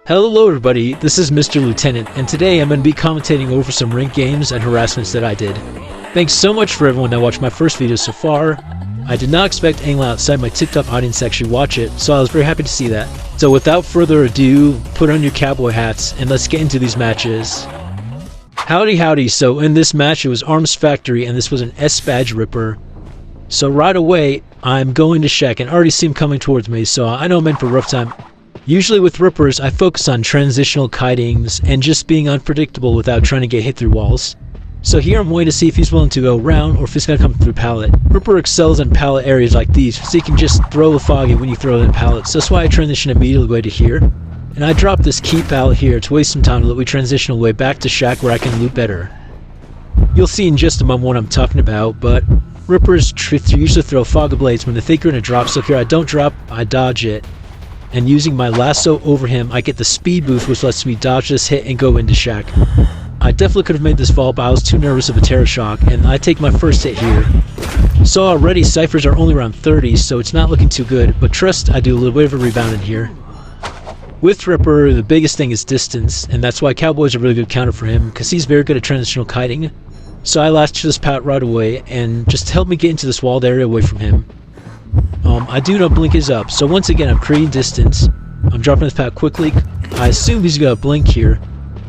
Hello everybody, this is Mr. Lieutenant, and today I'm going to be commentating over some ranked games and harassments that I did. Thanks so much for everyone that watched my first video so far. I did not expect anyone outside my TikTok audience to actually watch it, so I was very happy to see that. So without further ado, put on your cowboy hats and let's get into these matches. Howdy, so in this match it was Arms Factory and this was an S-Badge Ripper. So right away, I'm going to Shaq and I already see him coming towards me, so I know I'm in for a rough time. Usually with Rippers, I focus on transitional kitings and just being unpredictable without trying to get hit through walls. So here I'm waiting to see if he's willing to go around or if he's going to come through pallet. Ripper excels in pallet areas like these, so you can just throw the foggy when you throw it in pallets. So that's why I transition immediately to here. And I drop this key pallet here to waste some time to let me transition away back to Shaq where I can loot better. You'll see in just a moment what I'm talking about, but Rippers usually throw foggy blades when they think you're going to drop, so here I don't drop, I dodge it. And using my lasso over him, I get the speed boost which lets me dodge this hit and go into Shaq. I definitely could have made this fall, but I was too nervous of a terror shock, and I take my first hit here. So already ciphers are only around 30, so it's not looking too good, but trust I do a little bit of a rebound in here. With Ripper, the biggest thing is distance, and that's why Cowboy's a really good counter for him, because he's very good at transitional kiting. So I latched this pallet right away, and just help me get into this walled area away from him. I do know blink is up, so once again I'm creating distance. I'm dropping this pallet quickly. I assume he's going to blink here,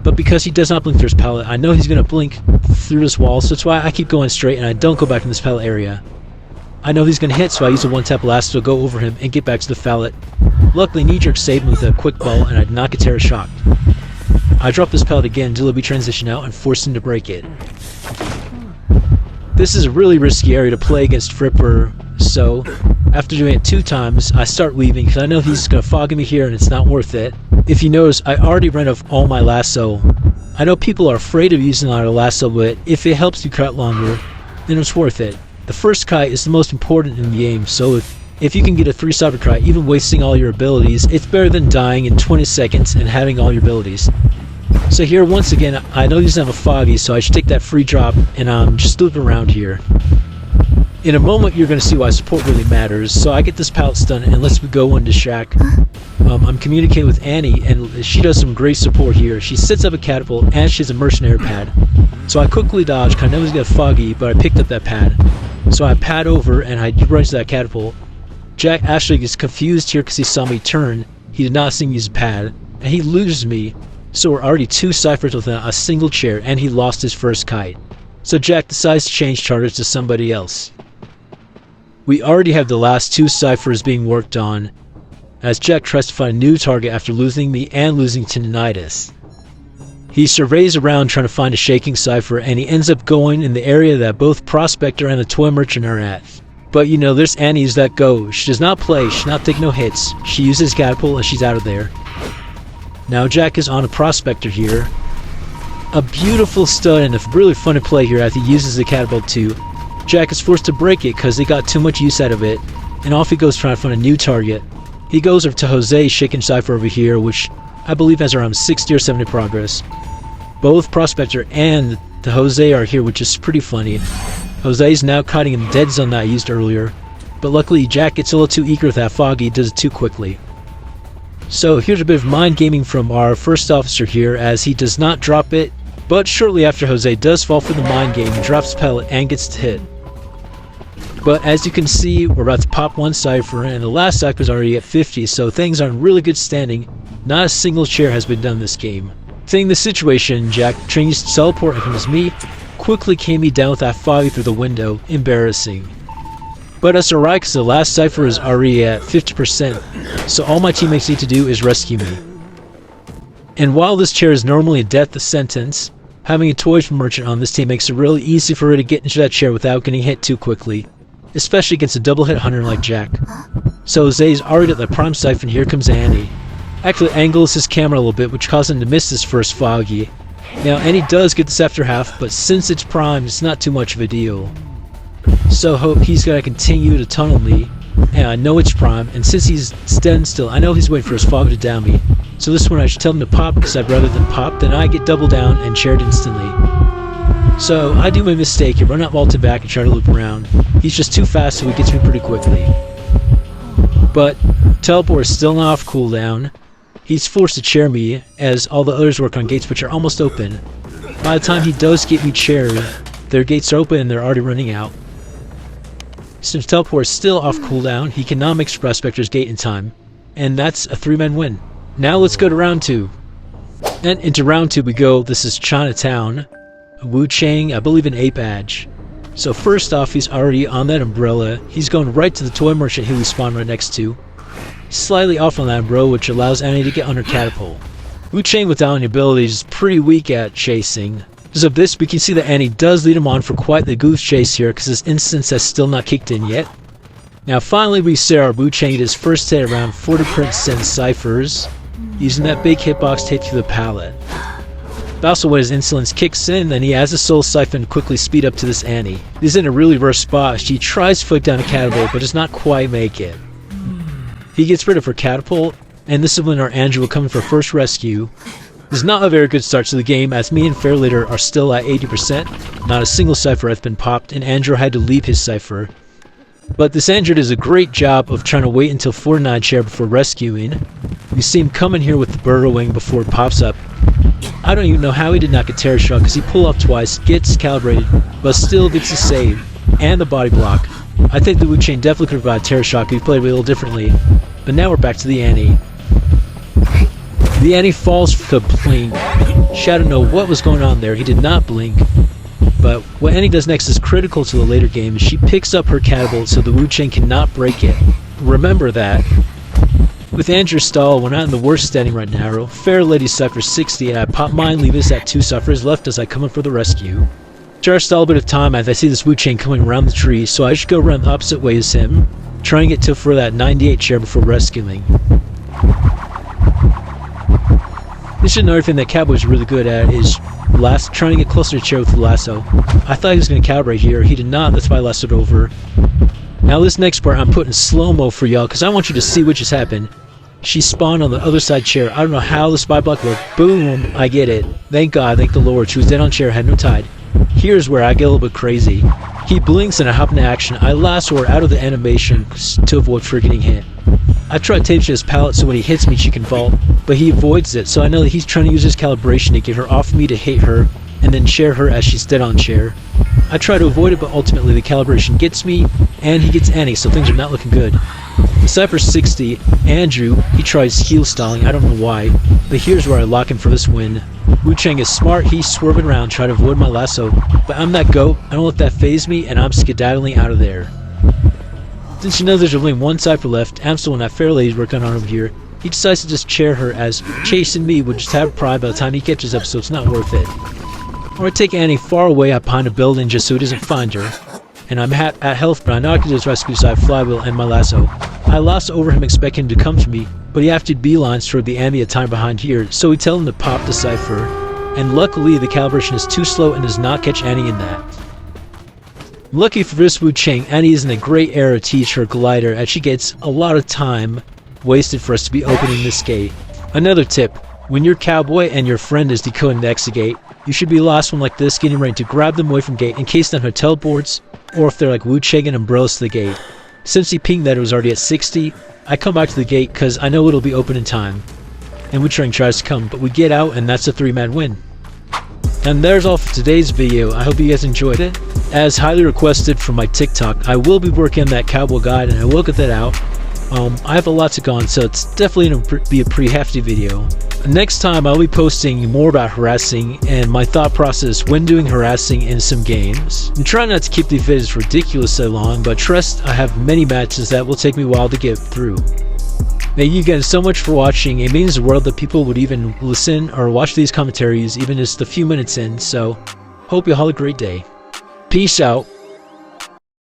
but because he does not blink through his pallet, I know he's going to blink through this wall, so that's why I keep going straight and I don't go back in this pallet area. I know he's going to hit, so I use a one-tap lasso to go over him and get back to the pallet. Luckily, Knee-Jerk saved me with a quick ball and I did not get terror shocked. I drop this pallet again until we transition out and force him to break it. This is a really risky area to play against Ripper, so after doing it 2 times, I start leaving because I know he's going to fog me here and it's not worth it. If you notice, I already ran off all my lasso. I know people are afraid of using a lot of lasso, but if it helps you cut longer, then it's worth it. The first kite is the most important in the game, so if you can get a 3-cypher kite, even wasting all your abilities, it's better than dying in 20 seconds and having all your abilities. So here, once again, I know he doesn't have a foggy, so I should take that free drop, and I'm just looping around here. In a moment, you're going to see why support really matters, so I get this pallet stun, and let's go into Shaq. I'm communicating with Annie, and she does some great support here. She sets up a catapult, and she has a mercenary pad. So I quickly dodge, because I know he's got a foggy, but I picked up that pad. So I pad over, and I run to that catapult. Jack actually gets confused here because he saw me turn. He did not see me use a pad, and he loses me. So we're already 2 ciphers within a single chair, and he lost his first kite. So Jack decides to change targets to somebody else. We already have the last 2 ciphers being worked on, as Jack tries to find a new target after losing me and losing tendinitis. He surveys around trying to find a shaking cipher, and he ends up going in the area that both Prospector and the Toy Merchant are at. But you know, there's Annie's that goes. She does not play, she does not take no hits. She uses catapult and she's out of there. Now Jack is on a Prospector here. A beautiful stud and a really funny play here as he uses the catapult too. Jack is forced to break it because he got too much use out of it, and off he goes trying to find a new target. He goes over to Jose's shaking cipher over here, which I believe has around 60 or 70 progress. Both Prospector and the Jose are here, which is pretty funny. Jose's now kiting in the dead zone that I used earlier, but luckily Jack gets a little too eager with that foggy, does it too quickly. So here's a bit of mind gaming from our first officer here, as he does not drop it, but shortly after Jose does fall for the mind game, he drops the pellet and gets hit. But as you can see, we're about to pop 1 cipher, and the last cipher is already at 50, so things are in really good standing. Not a single chair has been done this game. Seeing the situation, Jack changes to teleport and comes me, quickly came me down with that foggy through the window. Embarrassing. But that's alright, because the last cipher is already at 50%, so all my teammates need to do is rescue me. And while this chair is normally a death sentence, having a Toy Merchant on this team makes it really easy for her to get into that chair without getting hit too quickly, especially against a double hit hunter like Jack. So Jose's already at the prime cipher, and here comes Annie. Actually angles his camera a little bit, which caused him to miss his first foggy. Now Annie does get this after half, but since it's prime, it's not too much of a deal. So hope he's going to continue to tunnel me, and I know it's prime, and since he's standing still, I know he's waiting for his fog to down me. So this one I should tell him to pop, because I'd rather than pop, then I get double down and chaired instantly. So I do my mistake and run out vaulted back and try to loop around. He's just too fast, so he gets me pretty quickly. But teleport is still not off cooldown. He's forced to chair me, as all the others work on gates which are almost open. By the time he does get me chaired, their gates are open and they're already running out. Since teleport is still off cooldown, he cannot make Prospector's gate in time. And that's a 3-man win. Now let's go to round 2. And into round 2 we go. This is Chinatown. Wu Chang, I believe an 8 badge. So first off, he's already on that umbrella. He's going right to the toy merchant who we spawn right next to. Slightly off on that umbrella, which allows Annie to get under catapult. Wu Chang without any abilities is pretty weak at chasing. Because of this, we can see that Annie does lead him on for quite the goose chase here, because his instance has still not kicked in yet. Now finally we see our Wu Chang get his first hit around 40 prints and ciphers, using that big hitbox tape through the pallet. But also when his insolence kicks in, then he has a soul siphon to quickly speed up to this Annie. He's in a really rough spot. She tries to flick down a catapult, but does not quite make it. He gets rid of her catapult, and this is when our Andrew will come in for first rescue. This is not a very good start to the game, as me and Fairlater are still at 80%. Not a single cipher has been popped, and Andrew had to leave his cipher. But this Andrew does a great job of trying to wait until 49 chair before rescuing. We see him coming here with the burrow wing before it pops up. I don't even know how he did not get terror shot, because he pulled off twice, gets calibrated, but still gets the save, and the body block. I think the Wu Chang definitely could have provided terror shock if he played a little differently. But now we're back to the Annie. The Annie falls for the plane. Shadow know what was going on there. He did not blink. But what Annie does next is critical to the later game. She picks up her catapult so the Wu Chang cannot break it. Remember that. With Andrew's stall, we're not in the worst standing right now. Fair Lady suffers 60 and I pop mine, leave us at 2 suffers left as I come in for the rescue. Try to stall a bit of time as I see this Wu Chang coming around the tree, so I should go around the opposite way as him, try and get to for that 98 chair before rescuing. This is another thing that Cowboy's really good at, is trying to get closer to the chair with the lasso. I thought he was going to calibrate here, he did not, that's why I lassoed over. Now this next part I'm putting slow-mo for y'all, because I want you to see what just happened. She spawned on the other side chair. I don't know how the spy block worked. Boom! I get it. Thank God, thank the Lord. She was dead on chair, had no tide. Here's where I get a little bit crazy. He blinks and I hop into action. I lasso her out of the animation to avoid for getting hit. I try to tape his pallet so when he hits me she can vault, but he avoids it, so I know that he's trying to use his calibration to get her off me to hit her, and then chair her as she's dead on chair. I try to avoid it, but ultimately the calibration gets me, and he gets Annie, so things are not looking good. Cypher 60, Andrew, he tries heel stalling, I don't know why, but here's where I lock him for this win. Wu Chang is smart, he's swerving around trying to avoid my lasso, but I'm that goat, I don't let that phase me, and I'm skedaddling out of there. Since you know there's only one cipher left, I'm still in that fair lady's working on over here, he decides to just chair her as chasing me would just have pride by the time he catches up, so it's not worth it. Or I take Annie far away up behind a building just so he doesn't find her. And I'm at health, but I know I can just rescue so I flywheel and my lasso. I lasso over him expecting him to come to me, but he have to beelines toward the Annie a time behind here, so we tell him to pop the cipher. And luckily the calibration is too slow and does not catch Annie in that. Lucky for this Wu Chang, Annie is in a great era to teach her glider as she gets a lot of time wasted for us to be opening this gate. Another tip, when you're Cowboy and your friend is decoding the exit gate, you should be the last one like this getting ready to grab them away from gate in case they're on hotel boards or if they're like Wu Chang and umbrellas to the gate. Since he pinged that it was already at 60, I come back to the gate because I know it'll be open in time. And Wu Chang tries to come, but we get out and that's a 3-man win. And there's all for today's video. I hope you guys enjoyed it. As highly requested from my TikTok, I will be working on that Cowboy guide and I will get that out. I have a lot to go on, so it's definitely going to be a pretty hefty video. Next time I'll be posting more about harassing and my thought process when doing harassing in some games. I'm trying not to keep these videos ridiculously long, but trust I have many matches that will take me a while to get through. Thank you guys so much for watching. It means the world that people would even listen or watch these commentaries even just a few minutes in, so hope you all have a great day. Peace out.